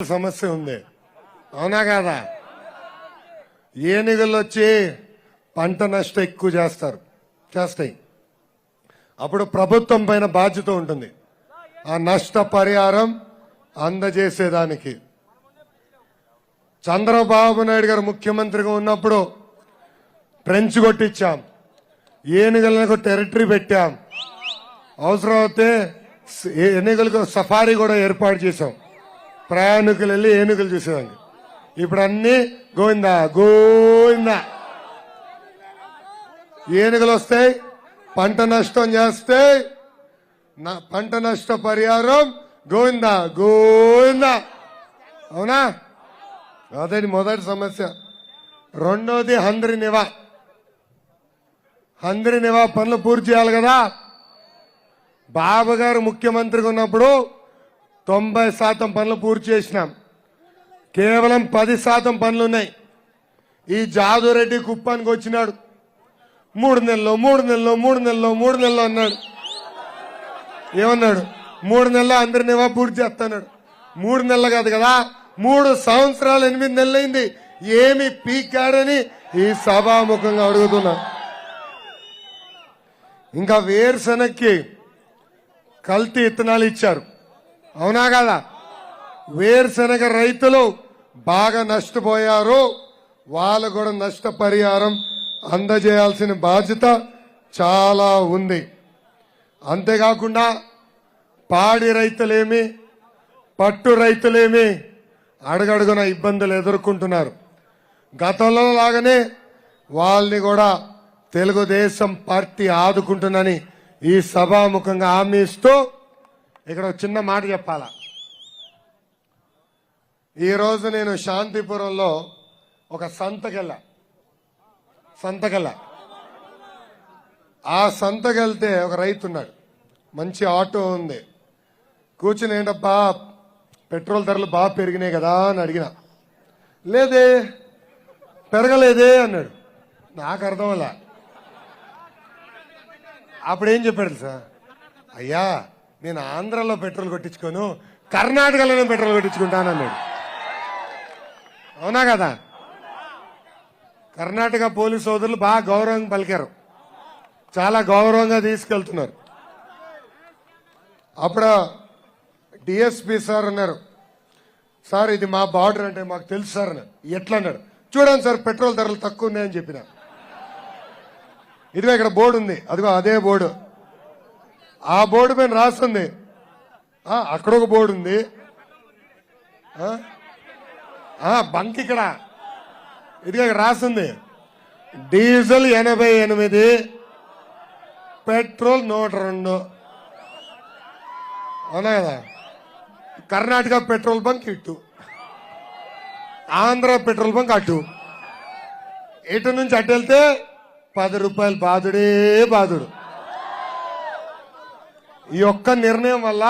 సమస్య ఉంది, అవునా కాదా? ఏనుగులు వచ్చి పంట నష్టం ఎక్కువ చేస్తాయి. అప్పుడు ప్రభుత్వం పైన బాధ్యత ఉంటుంది ఆ నష్ట పరిహారం అందజేసేదానికి. చంద్రబాబు నాయుడు గారు ముఖ్యమంత్రిగా ఉన్నప్పుడు ట్రెంచ్ కొట్టించాం, ఏనుగులకు టెరిటరీ పెట్టాం, అవసరమైతే ఏనుగులకు సఫారీ కూడా ఏర్పాటు చేశాం. ప్రయాణికులు వెళ్ళి ఏనుగులు చూసేదాన్ని. ఇప్పుడు అన్ని గోవిందా గోవిందా. ఏనుగులు వస్తాయి, పంట నష్టం చేస్తే పంట నష్ట పరిహారం గోవిందా గోవిందా. అవునా? అదే మొదటి సమస్య. రెండోది హంద్రి నివా పనులు పూర్తి చేయాలి కదా. బాబు గారు ముఖ్యమంత్రిగా ఉన్నప్పుడు 90% పనులు పూర్తి చేసినాం. కేవలం 10% పనులున్నాయి. ఈ జాదురెడ్డి కుప్పానికి వచ్చినాడు, 3 నెలలు అన్నాడు. ఏమన్నాడు? 3 నెలలు అందరినివా పూర్తి చేస్తున్నాడు. 3 నెలలు కాదు కదా, 3 సంవత్సరాలు 8 నెలలైంది. ఏమి పీకాడని ఈ సభాముఖంగా అడుగుతున్నా. ఇంకా వేరుశనక్కి కల్తీ ఇత్తనాలు ఇచ్చారు, అవునా కదా? వేరుశనగ రైతులు బాగా నష్టపోయారు, వాళ్ళు కూడా నష్టపరిహారం అందజేయాల్సిన బాధ్యత చాలా ఉంది. అంతేకాకుండా పాడి రైతులేమి, పట్టు రైతులేమి అడుగడుగున ఇబ్బందులు ఎదుర్కొంటున్నారు. గతంలో లాగానే వాళ్ళని కూడా తెలుగుదేశం పార్టీ ఆదుకుంటుందని ఈ సభాముఖంగా హామీ ఇస్తూ ఇక్కడ చిన్న మాట చెప్పాలా. ఈరోజు నేను శాంతిపురంలో ఒక సంతకెళ్ళా. ఆ సంతకెళ్తే ఒక రైతు ఉన్నాడు, మంచి ఆటో ఉంది. కూర్చుని ఏంటబ్బా పెట్రోల్ ధరలు బాగా పెరిగినాయి కదా అని అడిగినా. లేదే పెరగలేదే అన్నాడు. నాకు అర్థం అలా. అప్పుడేం చెప్పాడు సార్, అయ్యా నేను ఆంధ్రాలో పెట్రోల్ కొట్టించుకోను, కర్ణాటకలోనే పెట్రోల్ కొట్టించుకుంటానన్నాడు. అవునా కదా? కర్ణాటక పోలీసు సోదరులు బాగా గౌరవంగా పలికారు, చాలా గౌరవంగా తీసుకెళ్తున్నారు. అప్పుడు డిఎస్పీ సార్ అన్నారు, సార్ ఇది మా బార్డర్ అంటే మాకు తెలుసు సార్ అన్నారు. ఎట్లా అన్నాడు? చూడండి సార్ పెట్రోల్ ధరలు తక్కువ ఉన్నాయని చెప్పిన. ఇదిగో ఇక్కడ బోర్డు ఉంది, అదిగో అదే బోర్డు. ఆ బోర్డు పైన రాస్తుంది, అక్కడ ఒక బోర్డు ఉంది, బంక్ ఇక్కడ. ఇదిగో ఇక్కడ రాస్తుంది డీజిల్ 88, పెట్రోల్ 102. అవునా కదా? కర్ణాటక పెట్రోల్ బంక్ ఇటు, ఆంధ్ర పెట్రోల్ బంక్ అటు. ఇటు నుంచి అటు వెళ్తే 10 రూపాయలు బాధుడే బాధుడు. ఈ ఒక్క నిర్ణయం వల్ల